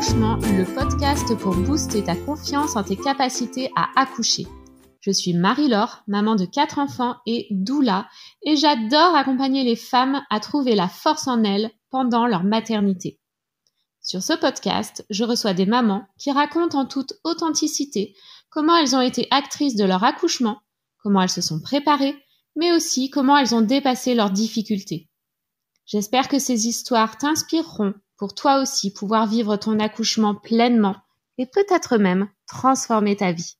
d'accouchement, le podcast pour booster ta confiance en tes capacités à accoucher. Je suis Marie-Laure, maman de 4 enfants et doula, et j'adore accompagner les femmes à trouver la force en elles pendant leur maternité. Sur ce podcast, je reçois des mamans qui racontent en toute authenticité comment elles ont été actrices de leur accouchement, comment elles se sont préparées, mais aussi comment elles ont dépassé leurs difficultés. J'espère que ces histoires t'inspireront pour toi aussi pouvoir vivre ton accouchement pleinement et peut-être même transformer ta vie.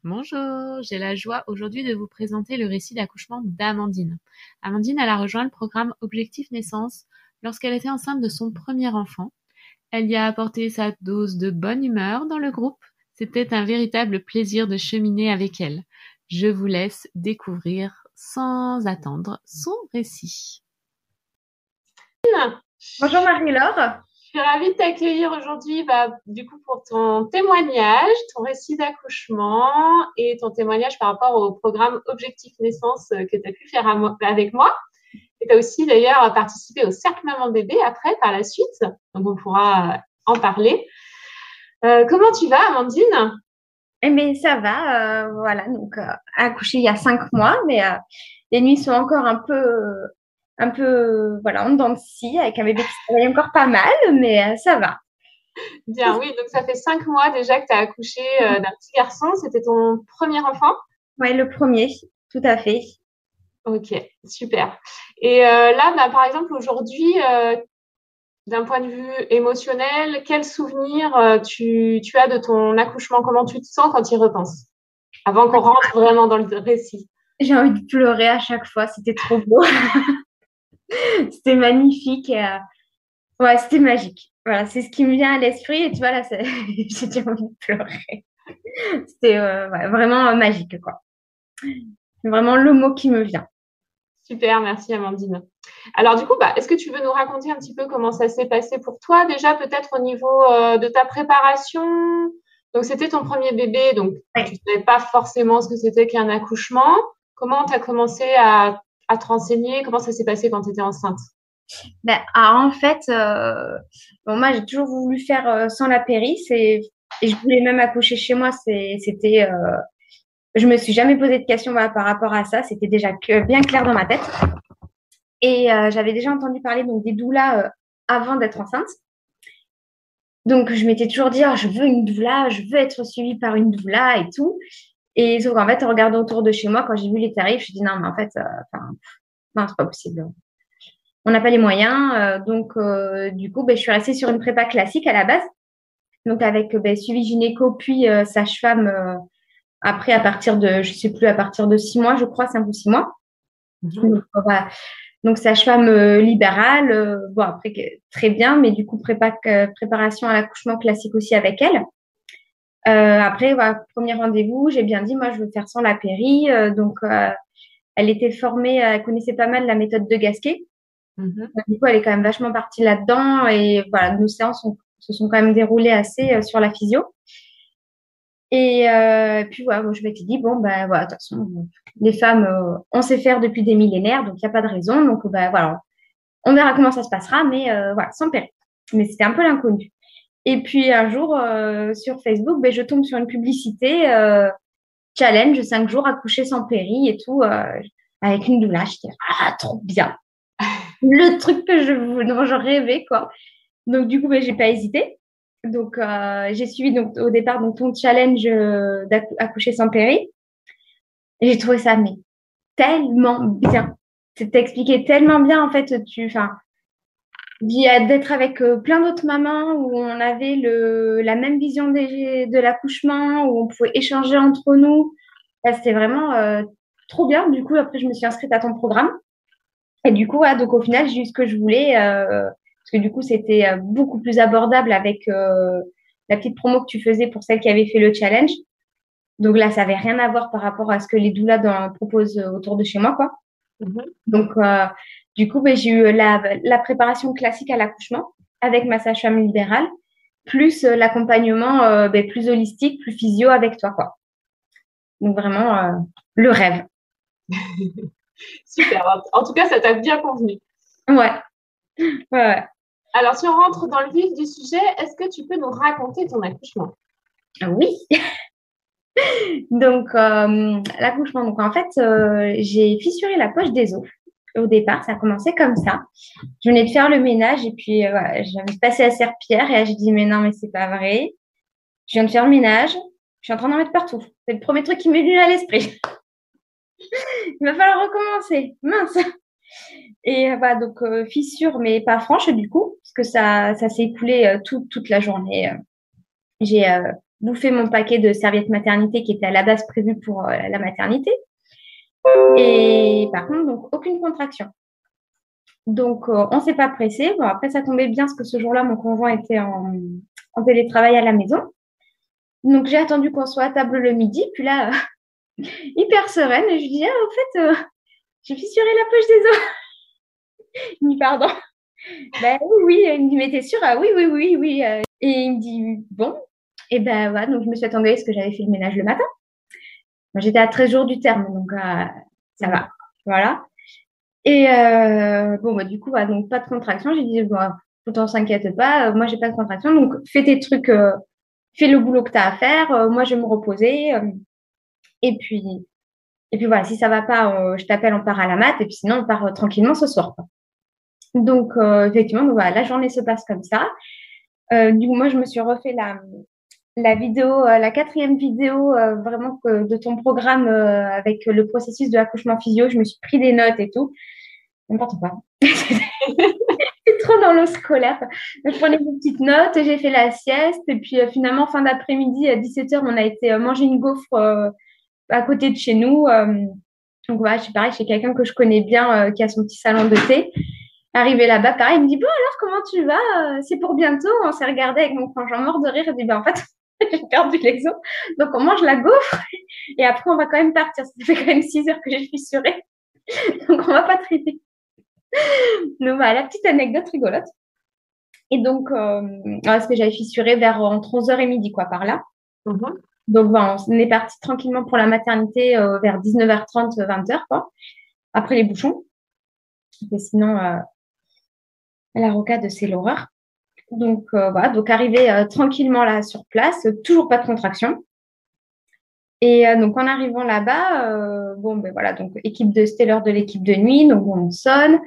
Bonjour, j'ai la joie aujourd'hui de vous présenter le récit d'accouchement d'Amandine. Amandine, elle a rejoint le programme Objectif Naissance lorsqu'elle était enceinte de son premier enfant. Elle y a apporté sa dose de bonne humeur dans le groupe. C'était un véritable plaisir de cheminer avec elle. Je vous laisse découvrir sans attendre son récit. Bonjour Marie-Laure. Je suis ravie de t'accueillir aujourd'hui pour ton témoignage, ton récit d'accouchement et ton témoignage par rapport au programme Objectif Naissance que tu as pu faire avec moi. Et tu as aussi d'ailleurs participé au Cercle Maman Bébé après, par la suite. Donc on pourra en parler. Comment tu vas, Amandine ? Eh bien, ça va, voilà, donc accouché il y a 5 mois, mais les nuits sont encore un peu, voilà, en dents de scie, avec un bébé qui travaille encore pas mal, mais ça va. Bien, oui, donc ça fait 5 mois déjà que tu as accouché d'un petit garçon. C'était ton premier enfant ? Oui, le premier, tout à fait. Ok, super. Et là, par exemple, aujourd'hui, d'un point de vue émotionnel, quel souvenir tu as de ton accouchement ? Comment tu te sens quand tu y repenses ? Avant qu'on rentre vraiment dans le récit. J'ai envie de pleurer à chaque fois, c'était trop beau. C'était magnifique. Ouais, c'était magique. Voilà, c'est ce qui me vient à l'esprit. Et tu vois, là, j'ai déjà envie de pleurer. C'était ouais, vraiment magique, quoi. C'est vraiment le mot qui me vient. Super, merci Amandine. Alors du coup, est-ce que tu veux nous raconter un petit peu comment ça s'est passé pour toi déjà, peut-être au niveau de ta préparation ? Donc c'était ton premier bébé, donc Ouais. tu ne savais pas forcément ce que c'était qu'un accouchement. Comment tu as commencé à te renseigner ? Comment ça s'est passé quand tu étais enceinte ? En fait, moi, j'ai toujours voulu faire sans la péri. Et je voulais même accoucher chez moi. Je me suis jamais posé de questions par rapport à ça. C'était déjà bien clair dans ma tête. Et j'avais déjà entendu parler donc des doulas avant d'être enceinte. Donc, je m'étais toujours dit, je veux une doula, je veux être suivie par une doula et tout. Et sauf qu'en fait, en regardant autour de chez moi, quand j'ai vu les tarifs, je me suis dit, non, mais en fait, non, c'est pas possible. On n'a pas les moyens. Du coup, je suis restée sur une prépa classique à la base. Donc, avec suivi gynéco, puis sage-femme, après, à partir de, je sais plus, à partir de 6 mois, je crois, 5 ou 6 mois. Donc, voilà. Donc, sage-femme libérale, après, très bien, mais du coup, préparation à l'accouchement classique aussi avec elle. Après, premier rendez-vous, j'ai bien dit, moi, je veux faire sans la péri. Elle était formée, elle connaissait pas mal la méthode de Gasquet. Du coup, elle est quand même vachement partie là-dedans. Et voilà, nos séances se sont quand même déroulées assez sur la physio. Et puis, voilà, moi, je m'étais dit, bon, voilà, de toute façon, les femmes, on sait faire depuis des millénaires, donc il n'y a pas de raison. Donc, voilà, on verra comment ça se passera, mais voilà, sans péri. Mais c'était un peu l'inconnu. Et puis, un jour, sur Facebook, je tombe sur une publicité challenge 5 jours accoucher sans péri et tout, avec une doula. Je dis, trop bien. Le truc dont je rêvais, quoi. Donc, du coup, j'ai pas hésité. Donc, j'ai suivi donc, au départ donc, ton challenge d'accoucher sans péri. Et j'ai trouvé ça mais, tellement bien. T'as expliqué tellement bien, en fait, d'être avec plein d'autres mamans où on avait la même vision de l'accouchement, où on pouvait échanger entre nous. Là, c'était vraiment trop bien. Du coup, après, je me suis inscrite à ton programme. Et du coup, donc au final, j'ai eu ce que je voulais. Parce que du coup, c'était beaucoup plus abordable avec la petite promo que tu faisais pour celle qui avait fait le challenge. Donc là, ça n'avait rien à voir par rapport à ce que les doulas proposent autour de chez moi, quoi. Donc, du coup, j'ai eu la préparation classique à l'accouchement avec ma sage-femme libérale, plus l'accompagnement plus holistique, plus physio avec toi, quoi. Donc, vraiment, le rêve. Super. En tout cas, ça t'a bien convenu. Ouais. Ouais. Alors, si on rentre dans le vif du sujet, est-ce que tu peux nous raconter ton accouchement? Oui. Donc, l'accouchement. Donc, en fait, j'ai fissuré la poche des os. Au départ, ça a commencé comme ça. Je venais de faire le ménage et puis voilà, j'avais passé à serpillère et là, j'ai dit, mais non, mais c'est pas vrai. Je viens de faire le ménage. Je suis en train d'en mettre partout. C'est le premier truc qui m'est venu à l'esprit. Il va falloir recommencer. Mince. Et voilà, donc fissure, mais pas franche du coup, parce que ça s'est écoulé toute la journée. J'ai bouffé mon paquet de serviettes maternité qui était à la base prévu pour la maternité. Et par contre, donc aucune contraction. Donc on s'est pas pressé. Bon, après, ça tombait bien parce que ce jour-là, mon conjoint était en télétravail à la maison. Donc j'ai attendu qu'on soit à table le midi. Puis là, hyper sereine, et je lui dis, ah, au fait, j'ai fissuré la poche des os. Il me dit, pardon. Ben oui, oui, il me dit, mais t'es sûre? Ah oui, oui, oui, oui. Et il me dit, bon. Et ben voilà, donc je me suis attendue parce que j'avais fait le ménage le matin. Moi, j'étais à 13 jours du terme, donc ça va. Voilà. Et bon, bah, du coup, voilà, donc pas de contraction. J'ai dit, bon, pourtant, s'inquiète pas, moi, j'ai pas de contraction. Donc, fais tes trucs, fais le boulot que tu as à faire. Moi, je vais me reposer. Et puis, et puis voilà, si ça va pas, je t'appelle, on part à la mat. Et puis sinon, on part tranquillement ce soir, quoi. Donc, effectivement, donc, voilà, la journée se passe comme ça. Du coup, moi, je me suis refait la vidéo, la quatrième vidéo vraiment de ton programme avec le processus de l'accouchement physio. Je me suis pris des notes et tout. N'importe quoi. C'est trop dans l'eau scolaire. Je prenais des petites notes, j'ai fait la sieste. Et puis finalement, fin d'après-midi, à 17h, on a été manger une gaufre à côté de chez nous. Donc voilà, je suis pareil, chez quelqu'un que je connais bien qui a son petit salon de thé. Arrivé là-bas, pareil, il me dit, bon alors, comment tu vas? C'est pour bientôt. On s'est regardé avec mon conjoint mort de rire. Il dit, ben en fait, j'ai perdu l'exo. Donc on mange la gaufre et après on va quand même partir. Ça fait quand même 6 heures que j'ai fissuré. Donc on va pas traiter. Donc voilà, la petite anecdote rigolote. Et donc, parce que j'avais fissuré vers entre 11h et midi, quoi, par là. Donc voilà, on est parti tranquillement pour la maternité vers 19h30, 20h, quoi. Après les bouchons. Et sinon, la rocade, c'est l'horreur. Donc voilà, donc arrivé tranquillement là sur place, toujours pas de contraction. Et donc en arrivant là-bas, bon ben voilà, donc équipe de c'était l'heure de l'équipe de nuit, donc bon, on sonne.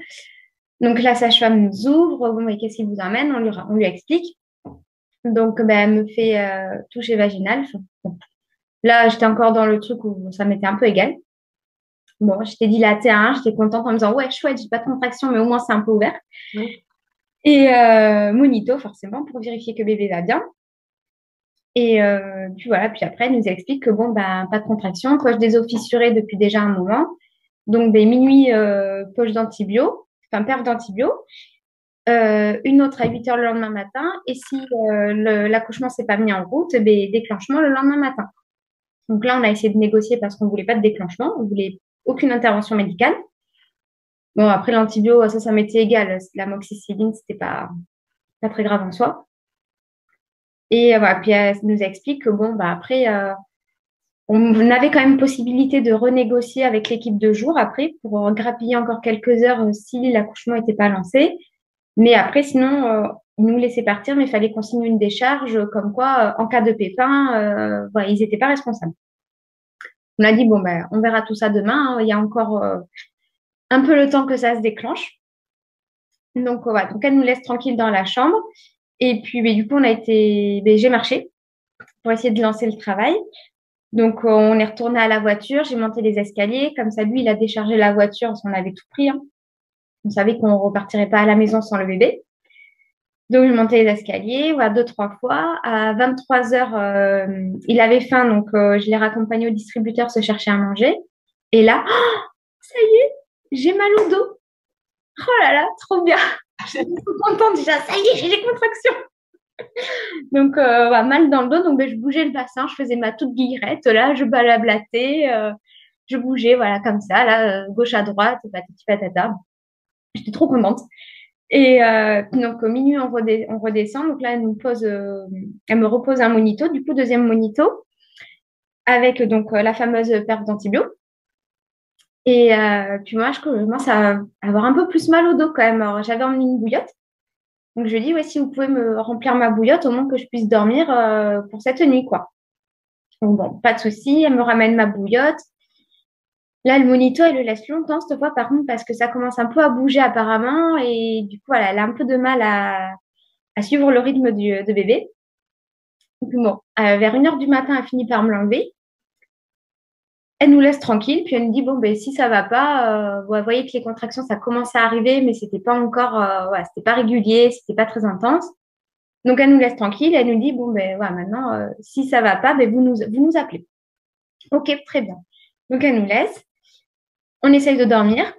Donc la sage-femme nous ouvre, bon mais qu'est-ce qui vous emmène? On lui explique. Donc ben, elle me fait toucher vaginal. Bon. Là, j'étais encore dans le truc où ça m'était un peu égal. Bon, j'étais dilatée à 1, j'étais contente en me disant ouais chouette, j'ai pas de contraction, mais au moins c'est un peu ouvert. Oui. Et monito forcément pour vérifier que bébé va bien. Et puis voilà, puis après, elle nous explique que bon, bah, pas de contraction, poche des os fissurée depuis déjà un moment. Donc, ben, minuit, poche d'antibio, enfin, perf d'antibio. Une autre à 8h le lendemain matin. Et si l'accouchement s'est pas mis en route, ben, déclenchement le lendemain matin. Donc là, on a essayé de négocier parce qu'on voulait pas de déclenchement, on voulait aucune intervention médicale. Bon, après l'antibio, ça m'était égal. L'amoxicilline, c'était pas très grave en soi. Et voilà, puis elle nous explique que bon, bah après, on avait quand même possibilité de renégocier avec l'équipe de jour après pour grappiller encore quelques heures si l'accouchement n'était pas lancé. Mais après, sinon, ils nous laissaient partir, mais il fallait qu'on signe une décharge comme quoi, en cas de pépin, voilà, ils n'étaient pas responsables. On a dit, bon, ben, on verra tout ça demain, hein. Il y a encore un peu le temps que ça se déclenche. Donc, voilà. Donc, elle nous laisse tranquille dans la chambre. Et puis, ben, du coup, j'ai marché pour essayer de lancer le travail. Donc, on est retourné à la voiture. J'ai monté les escaliers. Comme ça, lui, il a déchargé la voiture parce qu'on avait tout pris, hein. On savait qu'on ne repartirait pas à la maison sans le bébé. Donc, j'ai monté les escaliers, voilà, 2-3 fois. À 23h, il avait faim, donc je l'ai raccompagné au distributeur se chercher à manger. Et là, oh, ça y est, j'ai mal au dos. Oh là là, trop bien. Je suis trop contente déjà. Ça y est, j'ai des contractions. Donc, mal dans le dos. Donc, je bougeais le bassin, je faisais ma toute guillerette. Là, je balablatais, je bougeais, voilà, comme ça, là, gauche à droite, patati patata. J'étais trop contente. Et donc, au minuit, on redescend. Donc là, elle me repose un monito, du coup, deuxième monito, avec donc la fameuse perte d'antibio. Et puis moi, je commence à avoir un peu plus mal au dos quand même. Alors, j'avais emmené une bouillotte. Donc, je lui ai dit, ouais, si vous pouvez me remplir ma bouillotte, au moins que je puisse dormir pour cette nuit, quoi. Donc, bon, pas de souci. Elle me ramène ma bouillotte. Là, le monito, elle le laisse longtemps cette fois, par contre, parce que ça commence un peu à bouger apparemment. Et du coup, voilà, elle a un peu de mal à suivre le rythme de bébé. Donc, bon, vers 1 heure du matin, elle finit par me l'enlever. Elle nous laisse tranquille, puis elle nous dit, bon, ben, si ça va pas, vous voyez que les contractions, ça commence à arriver, mais c'était pas encore, voilà, c'était pas régulier, c'était pas très intense. Donc, elle nous laisse tranquille, elle nous dit, bon, ben, voilà, maintenant, si ça va pas, ben, vous nous appelez. Ok, très bien. Donc, elle nous laisse. On essaye de dormir.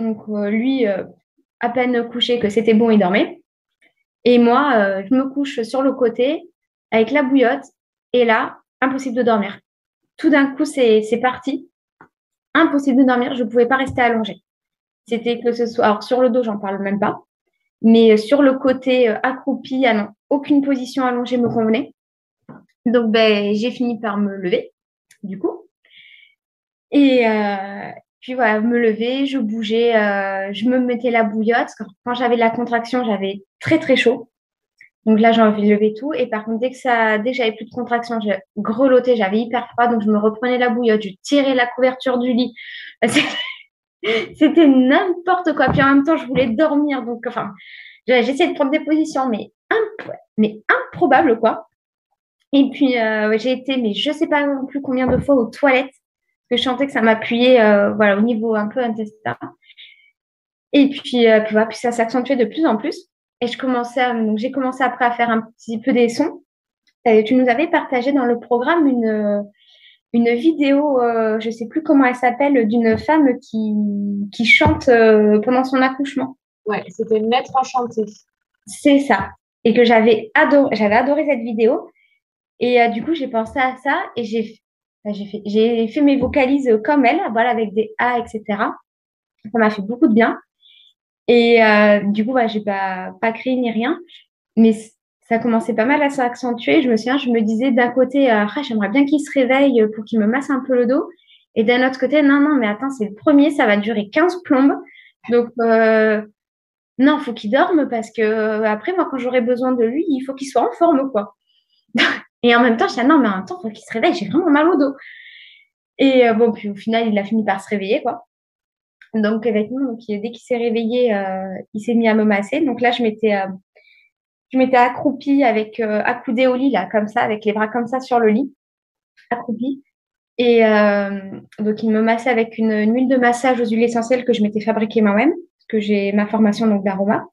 Donc, lui, à peine couché que c'était bon, il dormait. Et moi, je me couche sur le côté avec la bouillotte. Et là, impossible de dormir. Tout d'un coup, c'est parti. Impossible de dormir. Je ne pouvais pas rester allongée. C'était que ce soit, alors sur le dos, j'en parle même pas, mais sur le côté accroupi, ah non, aucune position allongée me convenait. Donc, ben, j'ai fini par me lever, du coup. Et puis voilà, me lever, je bougeais, je me mettais la bouillotte. Quand j'avais la contraction, j'avais très très chaud. Donc là, j'ai envie de lever tout. Et par contre, dès que j'avais plus de contraction, je grelottais, j'avais hyper froid. Donc je me reprenais la bouillotte, je tirais la couverture du lit. C'était n'importe quoi. Puis en même temps, je voulais dormir. Donc, enfin, j'essayais de prendre des positions, mais improbables, quoi. Et puis, ouais, j'ai été, mais je sais pas non plus combien de fois aux toilettes, parce que je sentais que ça m'appuyait, voilà, au niveau un peu intestin. Et puis, voilà, puis ça s'accentuait de plus en plus. Et donc j'ai commencé après à faire un petit peu des sons. Tu nous avais partagé dans le programme une vidéo, je sais plus comment elle s'appelle, d'une femme qui chante pendant son accouchement. Ouais, c'était Maître enchanté. C'est ça. Et que j'avais adoré cette vidéo. Et du coup, j'ai pensé à ça et j'ai fait mes vocalises comme elle, voilà, avec des A, etc. Ça m'a fait beaucoup de bien. Et du coup, ouais, j'ai pas crié ni rien. Mais ça commençait pas mal à s'accentuer. Je me souviens, je me disais d'un côté, ah, j'aimerais bien qu'il se réveille pour qu'il me masse un peu le dos. Et d'un autre côté, non, non, mais attends, c'est le premier, ça va durer 15 plombes. Donc, non, faut qu'il dorme parce que après, moi, quand j'aurai besoin de lui, il faut qu'il soit en forme, quoi. Et en même temps, je disais, non, mais en même temps, faut qu'il se réveille, j'ai vraiment mal au dos. Et bon, puis au final, il a fini par se réveiller, quoi. Donc, effectivement, dès qu'il s'est réveillé, il s'est mis à me masser. Donc là, je m'étais accroupie avec accoudée au lit, là, comme ça, avec les bras comme ça sur le lit, accroupie. Et donc, il me massait avec une huile de massage aux huiles essentielles que je m'étais fabriquée moi-même, parce que j'ai ma formation donc d'aroma.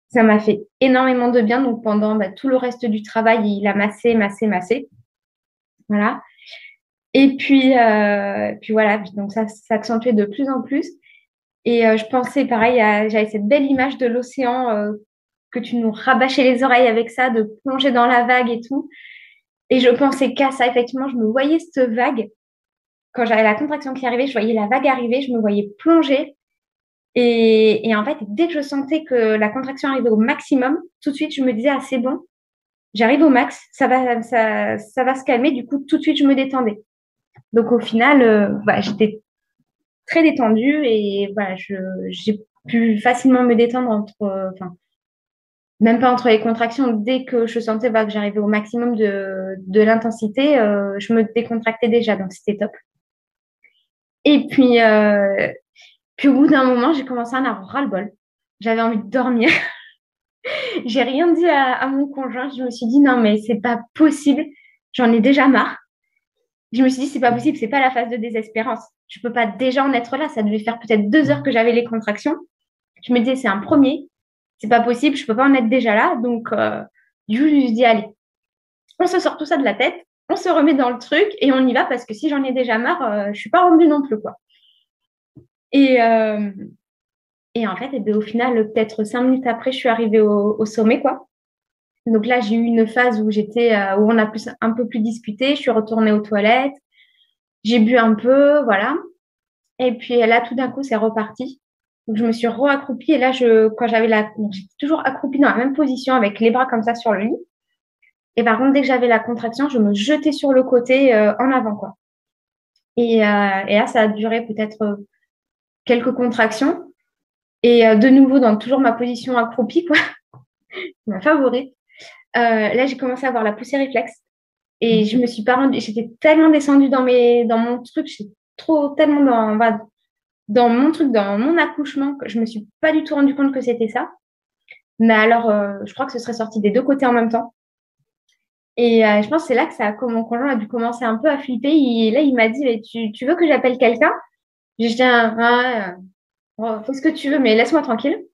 Ça m'a fait énormément de bien. Donc, pendant tout le reste du travail, il a massé, massé, massé. Voilà. Et puis voilà, donc ça s'accentuait de plus en plus. Et je pensais, pareil, j'avais cette belle image de l'océan que tu nous rabâchais les oreilles avec ça, de plonger dans la vague et tout. Et je pensais qu'à ça, effectivement, je me voyais cette vague. Quand j'avais la contraction qui arrivait, je voyais la vague arriver, je me voyais plonger. Et en fait, dès que je sentais que la contraction arrivait au maximum, tout de suite, je me disais, ah, c'est bon, j'arrive au max, ça va se calmer. Du coup, tout de suite, je me détendais. Donc, au final, j'étais très détendue et voilà, j'ai pu facilement me détendre enfin, même pas entre les contractions. Dès que je sentais que j'arrivais au maximum de l'intensité, je me décontractais déjà, donc c'était top. Et puis au bout d'un moment, j'ai commencé à en avoir ras-le-bol. J'avais envie de dormir. J'ai rien dit à mon conjoint. Je me suis dit non, mais c'est pas possible. J'en ai déjà marre. Je me suis dit c'est pas possible, c'est pas la phase de désespérance. Je peux pas déjà en être là. Ça devait faire peut-être 2 heures que j'avais les contractions. Je me disais c'est un premier, c'est pas possible, je peux pas en être déjà là. Donc du coup, je me suis dit allez, on se sort tout ça de la tête, on se remet dans le truc et on y va parce que si j'en ai déjà marre, je suis pas rendue non plus quoi. Et, euh, et en fait, au final, peut-être 5 minutes après, je suis arrivée au sommet, quoi. Donc là, j'ai eu une phase où où on a un peu plus discuté. Je suis retournée aux toilettes. J'ai bu un peu, voilà. Et puis là, tout d'un coup, c'est reparti. Donc je me suis re-accroupie. Et là, donc, j'étais toujours accroupie dans la même position avec les bras comme ça sur le lit. Et par contre, dès que j'avais la contraction, je me jetais sur le côté en avant, quoi. Et là, ça a duré peut-être quelques contractions. Et de nouveau, dans toujours ma position accroupie, quoi, ma favorite, là, j'ai commencé à avoir la poussée réflexe. Et je me suis pas rendue, j'étais tellement descendue dans mon truc, j'étais tellement dans mon truc, dans mon accouchement, que je me suis pas du tout rendu compte que c'était ça. Mais alors, je crois que ce serait sorti des deux côtés en même temps. Et je pense que c'est là que mon conjoint a dû commencer un peu à flipper. Là, il m'a dit, mais tu veux que j'appelle quelqu'un? J'ai dit, fais ce que tu veux, mais laisse-moi tranquille.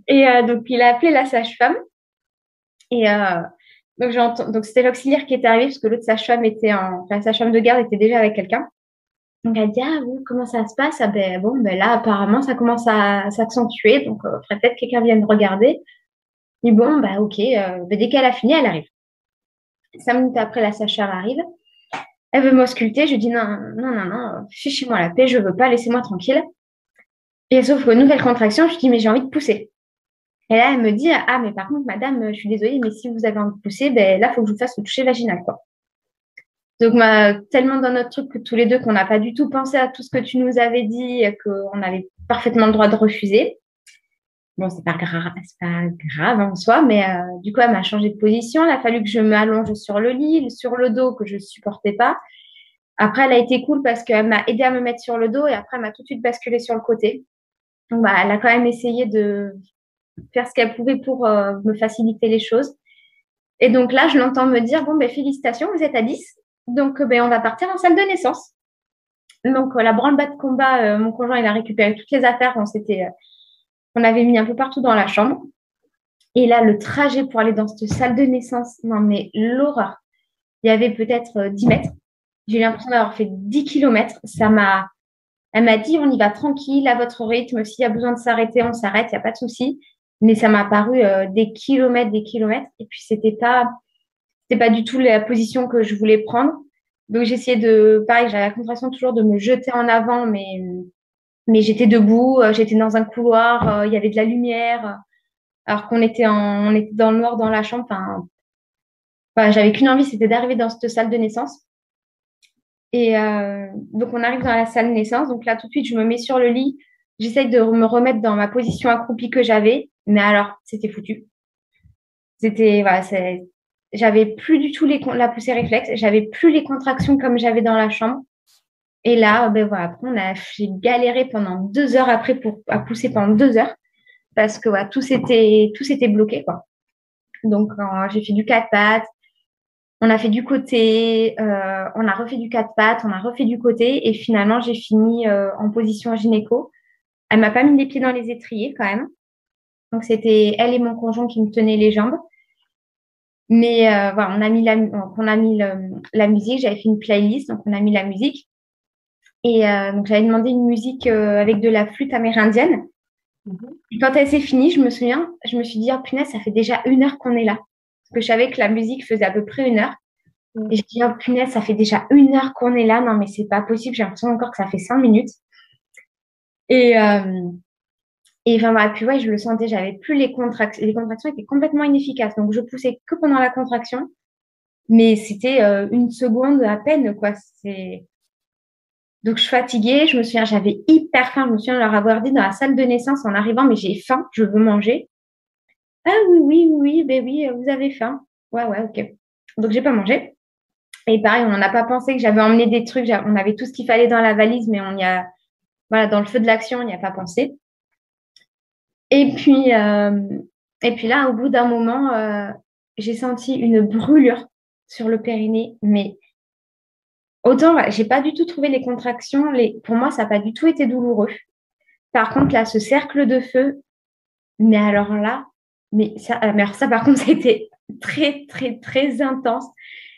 Et donc, il a appelé la sage-femme. Et donc c'était l'auxiliaire qui était arrivé parce que l'autre sage-femme la sage-femme de garde était déjà avec quelqu'un. Donc, elle dit, ah oui, comment ça se passe? Ah ben, bon, ben là, apparemment, ça commence à s'accentuer. Donc, il faudrait peut-être que quelqu'un vienne regarder. Et bon, bah, ok, ben, dès qu'elle a fini, elle arrive. 5 minutes après, la sage-femme arrive. Elle veut m'ausculter. Je dis, non, non, non, non, fichez-moi la paix, je veux pas, laissez-moi tranquille. Et sauf que nouvelle contraction, je dis, mais j'ai envie de pousser. Et là, elle me dit, ah, mais par contre, madame, je suis désolée, mais si vous avez envie de pousser, ben là, il faut que je vous fasse le toucher vaginal, quoi. Donc, tellement dans notre truc que tous les deux, qu'on n'a pas du tout pensé à tout ce que tu nous avais dit, qu'on avait parfaitement le droit de refuser. Bon, c'est pas grave en soi, mais du coup, elle m'a changé de position. Il a fallu que je m'allonge sur le lit, sur le dos, que je ne supportais pas. Après, elle a été cool parce qu'elle m'a aidé à me mettre sur le dos et après, elle m'a tout de suite basculé sur le côté. Donc, bah, elle a quand même essayé de faire ce qu'elle pouvait pour me faciliter les choses. Et donc là, je l'entends me dire, bon, ben, félicitations, vous êtes à 10. Donc, ben, on va partir en salle de naissance. Donc, la branle-bas de combat, mon conjoint, il a récupéré toutes les affaires. On avait mis un peu partout dans la chambre. Et là, le trajet pour aller dans cette salle de naissance, non, mais l'horreur. Il y avait peut-être 10 mètres. J'ai eu l'impression d'avoir fait 10 kilomètres. Elle m'a dit, on y va tranquille, à votre rythme. S'il y a besoin de s'arrêter, on s'arrête, il n'y a pas de souci. Mais ça m'a paru des kilomètres, des kilomètres. Et puis, c'était pas du tout la position que je voulais prendre. Donc, pareil, j'avais la contraction toujours de me jeter en avant, mais j'étais debout, j'étais dans un couloir, il y avait de la lumière, alors on était dans le noir dans la chambre. J'avais qu'une envie, c'était d'arriver dans cette salle de naissance. Et donc, on arrive dans la salle de naissance. Donc là, tout de suite, je me mets sur le lit. J'essaye de me remettre dans ma position accroupie que j'avais. Mais alors, c'était foutu. Voilà, j'avais plus du tout la poussée réflexe. J'avais plus les contractions comme j'avais dans la chambre. Et là, ben voilà, après, j'ai galéré pendant 2 heures après à pousser pendant 2 heures parce que voilà, tout s'était bloqué, quoi. Donc, j'ai fait du quatre pattes. On a fait du côté, on a refait du quatre pattes, on a refait du côté et finalement j'ai fini en position gynéco. Elle m'a pas mis les pieds dans les étriers quand même. Donc c'était elle et mon conjoint qui me tenaient les jambes. Mais voilà, on a mis la musique, j'avais fait une playlist, donc on a mis la musique. Et donc j'avais demandé une musique avec de la flûte amérindienne. Et quand elle s'est finie, je me souviens, je me suis dit, oh punaise, ça fait déjà 1 heure qu'on est là. Parce que je savais que la musique faisait à peu près 1 heure. Et je dis, oh punaise, ça fait déjà 1 heure qu'on est là. Non, mais c'est pas possible. J'ai l'impression encore que ça fait 5 minutes. Et enfin, voilà, puis ouais, je le sentais, j'avais plus les contractions. Les contractions étaient complètement inefficaces. Donc, je poussais que pendant la contraction. Mais c'était 1 seconde à peine, quoi. Donc, je suis fatiguée. Je me souviens, j'avais hyper faim. Je me souviens leur avoir dit dans la salle de naissance en arrivant, mais j'ai faim, je veux manger. Ah oui, oui, oui, ben oui, vous avez faim. Ouais, ouais, ok. Donc, j'ai pas mangé. Et pareil, on n'a pas pensé que j'avais emmené des trucs. On avait tout ce qu'il fallait dans la valise, mais voilà, dans le feu de l'action, on n'y a pas pensé. Et puis, là, au bout d'un moment, j'ai senti une brûlure sur le périnée. Mais autant, j'ai pas du tout trouvé les contractions. Pour moi, ça n'a pas du tout été douloureux. Par contre, là, ce cercle de feu, mais alors là, mais alors ça, par contre, ça a été très, très, très intense.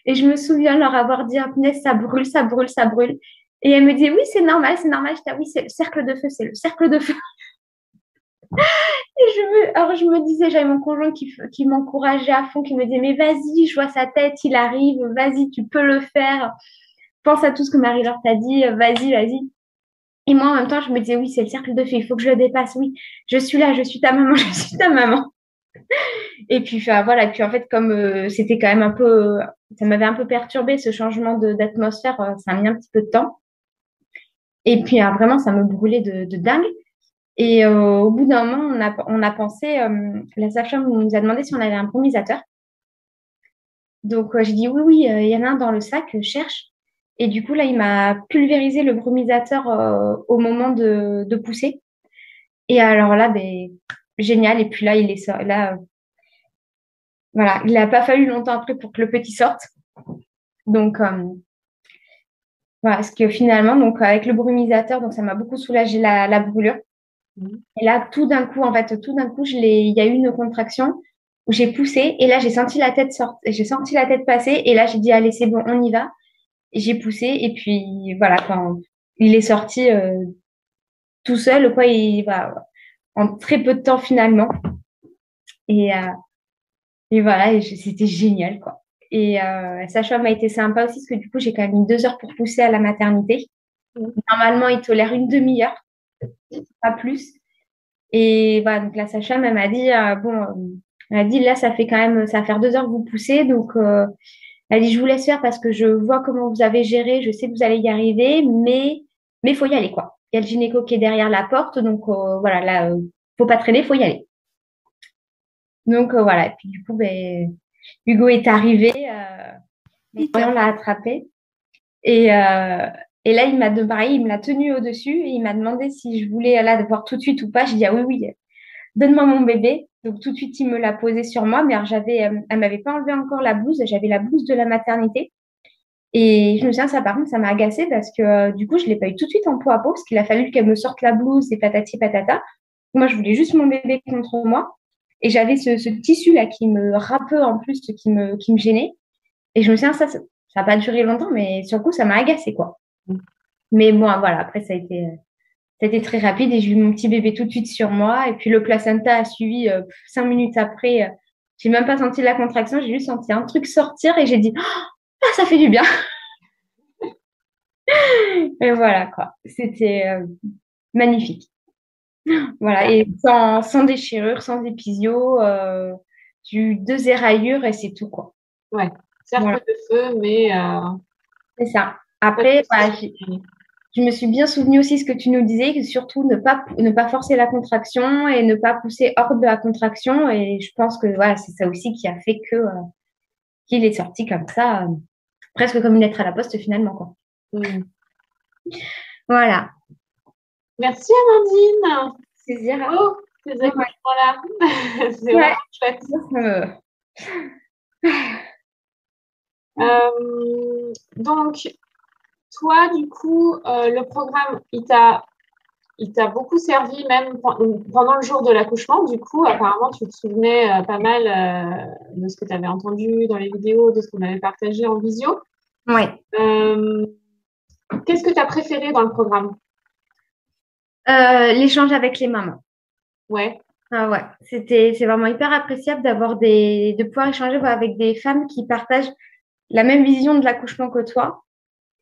Et je me souviens leur avoir dit, ah, punaise, ça brûle, ça brûle, ça brûle. Et elle me dit, oui, c'est normal, c'est normal. Je dis, ah, oui, c'est le cercle de feu, c'est le cercle de feu. Alors, je me disais, j'avais mon conjoint qui m'encourageait à fond, qui me disait, mais vas-y, je vois sa tête, il arrive, vas-y, tu peux le faire. Pense à tout ce que Marie-Laure t'a dit, vas-y, vas-y. Et moi, en même temps, je me disais, oui, c'est le cercle de feu, il faut que je le dépasse, oui. Je suis là, je suis ta maman, je suis ta maman. Et puis, enfin, voilà. Et puis, en fait, comme c'était quand même un peu, ça m'avait un peu perturbé ce changement d'atmosphère, ça a mis un petit peu de temps. Et puis, vraiment, ça me brûlait de dingue. Et au bout d'un moment, on a pensé, la sage-femme nous a demandé si on avait un brumisateur. Donc, j'ai dit oui, oui, il y en a un dans le sac, cherche. Et du coup, là, il m'a pulvérisé le brumisateur au moment de pousser. Et alors là, ben, génial. Et puis là, il est sorti. Là, voilà, il n'a pas fallu longtemps après pour que le petit sorte. Donc, voilà, parce que finalement, donc, avec le brumisateur, donc, ça m'a beaucoup soulagé la brûlure. Et là, tout d'un coup, en fait, tout d'un coup, il y a eu une contraction où j'ai poussé et là, j'ai senti la tête sortir, j'ai senti la tête passer et là, j'ai dit, allez, c'est bon, on y va. Et j'ai poussé et puis voilà, quand il est sorti tout seul, quoi, voilà, en très peu de temps finalement. Et, euh, et voilà, et c'était génial, quoi. Et sage-femme a été sympa aussi parce que du coup, j'ai quand même mis 2 heures pour pousser à la maternité. Normalement, il tolère une demi-heure, pas plus. Et voilà, donc la sage-femme, elle m'a dit, bon, elle a dit, là, ça fait quand même, ça va faire 2 heures que vous poussez. Donc, elle dit, je vous laisse faire parce que je vois comment vous avez géré, je sais que vous allez y arriver, mais faut y aller, quoi. Il y a le gynéco qui est derrière la porte, donc voilà, là, faut pas traîner, faut y aller. Donc voilà, et puis du coup, ben, Hugo est arrivé, on l'a attrapé. Et, euh, et là, pareil, il me l'a tenu au-dessus et il m'a demandé si je voulais là, le voir tout de suite ou pas. J'ai dit, ah oui, oui, donne-moi mon bébé. Donc tout de suite, il me l'a posé sur moi, mais alors elle m'avait pas enlevé encore la blouse, j'avais la blouse de la maternité. Et je me souviens, ça par contre, ça m'a agacée parce que du coup, je l'ai pas eu tout de suite en peau à peau parce qu'il a fallu qu'elle me sorte la blouse et patati patata. Moi, je voulais juste mon bébé contre moi. Et j'avais ce tissu là qui me râpeux en plus, qui me gênait. Et je me souviens, ça n'a pas duré longtemps, mais sur le coup, ça m'a agacée, quoi. Mais bon, voilà, après, ça a été très rapide et j'ai eu mon petit bébé tout de suite sur moi. Et puis le placenta a suivi 5 minutes après. J'ai même pas senti la contraction, j'ai juste senti un truc sortir et j'ai dit, ah, ça fait du bien. Et voilà, quoi. C'était magnifique. Voilà, et sans déchirure, sans épisio, j'ai eu 2 éraillures et c'est tout, quoi. Ouais, cercle Voilà, de feu, mais c'est ça. Après, voilà, je me suis bien souvenu aussi ce que tu nous disais, que surtout ne pas forcer la contraction et ne pas pousser hors de la contraction. Et je pense que voilà, c'est ça aussi qui a fait qu'il est sorti comme ça, presque comme une lettre à la poste finalement, quoi. Voilà. Merci Amandine. C'est dire. Oh, ces Ouais. accouchements-là. C'est Ouais. vraiment chouette. Donc, toi, du coup, le programme, il t'a beaucoup servi même pendant le jour de l'accouchement. Du coup, apparemment, tu te souvenais pas mal de ce que tu avais entendu dans les vidéos, de ce qu'on avait partagé en visio. Ouais. Qu'est-ce que tu as préféré dans le programme? L'échange avec les mamans. Ouais. Ah ouais, c'est vraiment hyper appréciable de pouvoir échanger avec des femmes qui partagent la même vision de l'accouchement que toi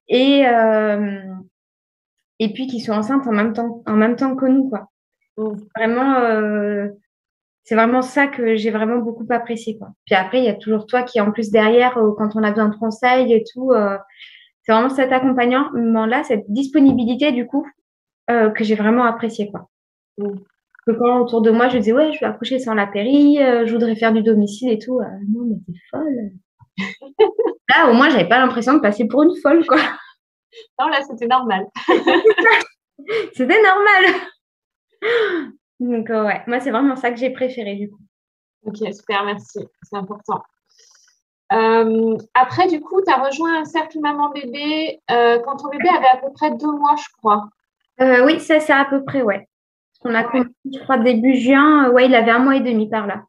et, et puis qui sont enceintes en même temps que nous, quoi. Vraiment, c'est vraiment ça que j'ai vraiment beaucoup apprécié, quoi. Puis après, il y a toujours toi qui, en plus, derrière, quand on a besoin de conseils et tout, c'est vraiment cet accompagnement-là, cette disponibilité, du coup, que j'ai vraiment apprécié, quoi. Que quand autour de moi, je disais, ouais, je vais accoucher sans la péri, je voudrais faire du domicile et tout. Non, mais t'es folle. Là, au moins, j'avais pas l'impression de passer pour une folle, quoi. Non, là, c'était normal. C'était normal. Donc, ouais, moi, c'est vraiment ça que j'ai préféré, du coup. Ok, super, merci. C'est important. Après, du coup, tu as rejoint un cercle maman-bébé quand ton bébé avait à peu près 2 mois, je crois. Oui, ça, c'est à peu près, ouais. On a commencé, je crois, début juin. Ouais, il avait 1 mois et demi par là.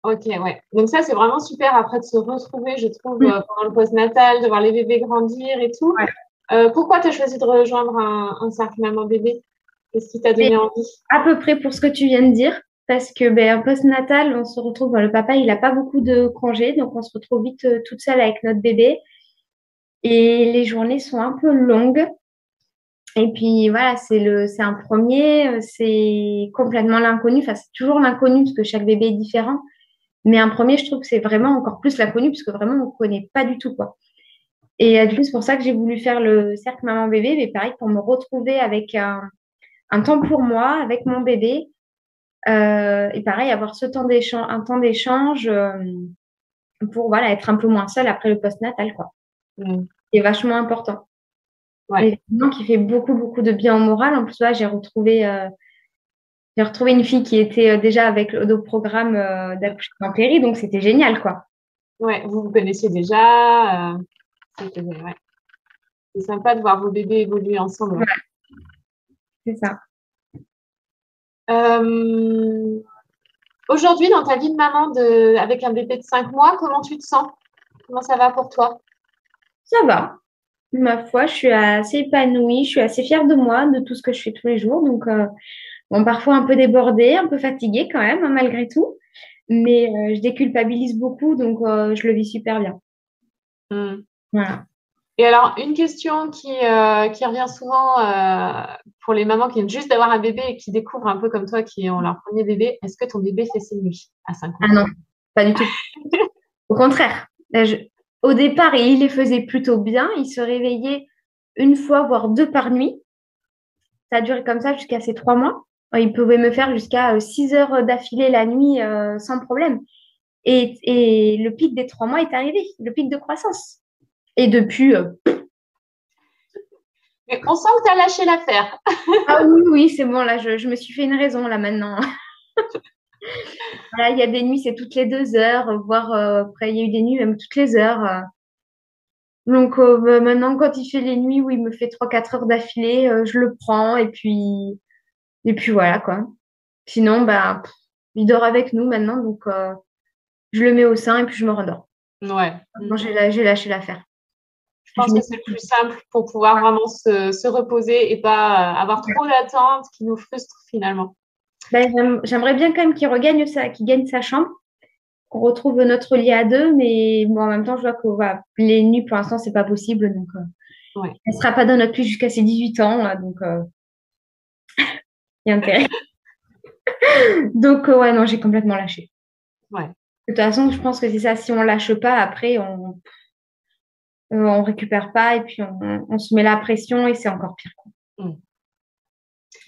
Ok, ouais. Donc ça, c'est vraiment super après de se retrouver, je trouve, pendant le postnatal, de voir les bébés grandir et tout. Ouais. Pourquoi tu as choisi de rejoindre un cercle maman-bébé? Qu'est-ce qui t'a donné envie? À peu près pour ce que tu viens de dire. Parce que ben, en postnatal, on se retrouve, le papa, il n'a pas beaucoup de congés, donc on se retrouve vite toute seule avec notre bébé. Et les journées sont un peu longues. Et puis voilà, c'est un premier, c'est complètement l'inconnu. Enfin, c'est toujours l'inconnu parce que chaque bébé est différent. Mais un premier, je trouve que c'est vraiment encore plus l'inconnu parce que vraiment, on ne connaît pas du tout, quoi. Et du coup, c'est pour ça que j'ai voulu faire le cercle maman-bébé, mais pareil, pour me retrouver avec un temps pour moi, avec mon bébé. Et pareil, avoir un temps d'échange pour voilà, être un peu moins seule après le postnatal, quoi. C'est vachement important. Ouais. Et vraiment qui fait beaucoup, beaucoup de bien au moral. En plus, là, j'ai retrouvé une fille qui était déjà avec le programme d'accouchement en péri, donc c'était génial, quoi. Ouais, vous vous connaissiez déjà. Ouais. C'est sympa de voir vos bébés évoluer ensemble. Ouais, c'est ça. Aujourd'hui, dans ta vie de maman avec un bébé de 5 mois, comment tu te sens? Comment ça va pour toi? Ça va. Ma foi, je suis assez épanouie, je suis assez fière de moi, de tout ce que je fais tous les jours. Donc, bon, parfois un peu débordée, un peu fatiguée quand même, hein, malgré tout. Mais je déculpabilise beaucoup, donc je le vis super bien. Voilà. Et alors, une question qui revient souvent pour les mamans qui viennent juste d'avoir un bébé et qui découvrent un peu comme toi, qui ont leur premier bébé, est-ce que ton bébé fait ses nuits à 5 Ah mois? non, pas du tout. Au contraire. Au départ, il les faisait plutôt bien. Il se réveillait une fois, voire deux par nuit. Ça a duré comme ça jusqu'à ses 3 mois. Il pouvait me faire jusqu'à 6 heures d'affilée la nuit sans problème. Et le pic des 3 mois est arrivé, le pic de croissance. Et depuis, Mais on sent que tu as lâché l'affaire. ah oui, oui, c'est bon, là, je me suis fait une raison, là, maintenant. Voilà, il y a des nuits, c'est toutes les 2 heures, voire après, il y a eu des nuits même toutes les heures. Donc maintenant, quand il fait les nuits où il me fait 3 4 heures d'affilée, je le prends et puis voilà, quoi. Sinon, bah, il dort avec nous maintenant, donc je le mets au sein et puis je me rendors. Ouais. Bon, j'ai lâché l'affaire. Je pense que c'est le plus simple pour pouvoir vraiment se reposer et pas avoir trop d'attentes qui nous frustrent finalement. Ben, j'aimerais bien quand même qu'il gagne sa chambre, qu'on retrouve notre lit à deux, mais bon, en même temps, je vois que voilà, les nuits, pour l'instant, c'est pas possible, donc Ouais. elle sera pas dans notre lit jusqu'à ses 18 ans, là, donc il y a intérêt. Donc, ouais, non, j'ai complètement lâché. Ouais. De toute façon, je pense que c'est ça, si on lâche pas, après, on récupère pas et puis on se met la pression et c'est encore pire, quoi.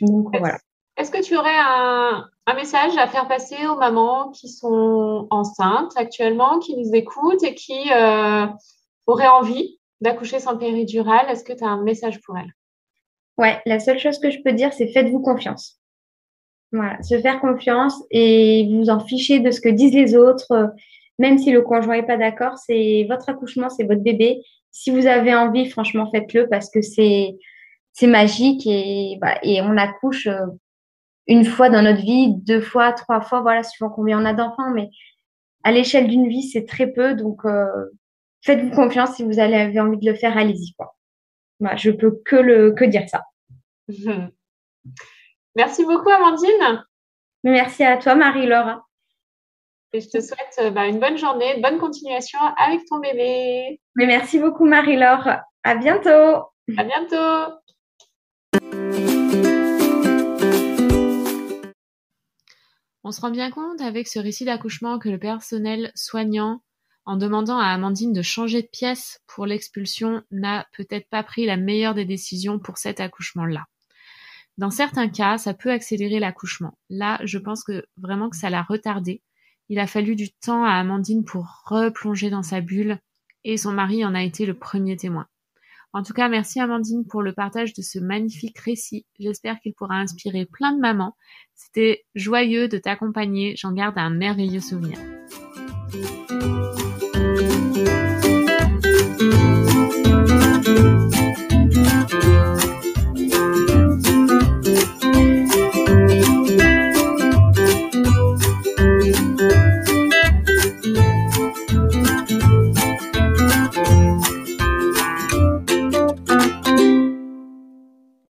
Donc, voilà. Est-ce que tu aurais un message à faire passer aux mamans qui sont enceintes actuellement, qui nous écoutent et qui auraient envie d'accoucher sans péridurale? Est-ce que tu as un message pour elles? Ouais, la seule chose que je peux dire, c'est faites-vous confiance. Voilà, se faire confiance et vous en fichez de ce que disent les autres, même si le conjoint n'est pas d'accord, c'est votre accouchement, c'est votre bébé. Si vous avez envie, franchement, faites-le parce que c'est magique et, voilà, et on accouche une fois dans notre vie, 2 fois, 3 fois, voilà, suivant combien on a d'enfants, mais à l'échelle d'une vie, c'est très peu. Donc, faites-vous confiance si vous avez envie de le faire, allez-y, quoi. Voilà, je peux que dire ça. Merci beaucoup, Amandine. Merci à toi, Marie-Laure. Et je te souhaite une bonne journée, une bonne continuation avec ton bébé. Mais merci beaucoup, Marie-Laure. À bientôt. À bientôt. On se rend bien compte avec ce récit d'accouchement que le personnel soignant, en demandant à Amandine de changer de pièce pour l'expulsion, n'a peut-être pas pris la meilleure des décisions pour cet accouchement-là. Dans certains cas, ça peut accélérer l'accouchement. Là, je pense que vraiment que ça l'a retardé. Il a fallu du temps à Amandine pour replonger dans sa bulle et son mari en a été le premier témoin. En tout cas, merci Amandine pour le partage de ce magnifique récit. J'espère qu'il pourra inspirer plein de mamans. C'était joyeux de t'accompagner. J'en garde un merveilleux souvenir.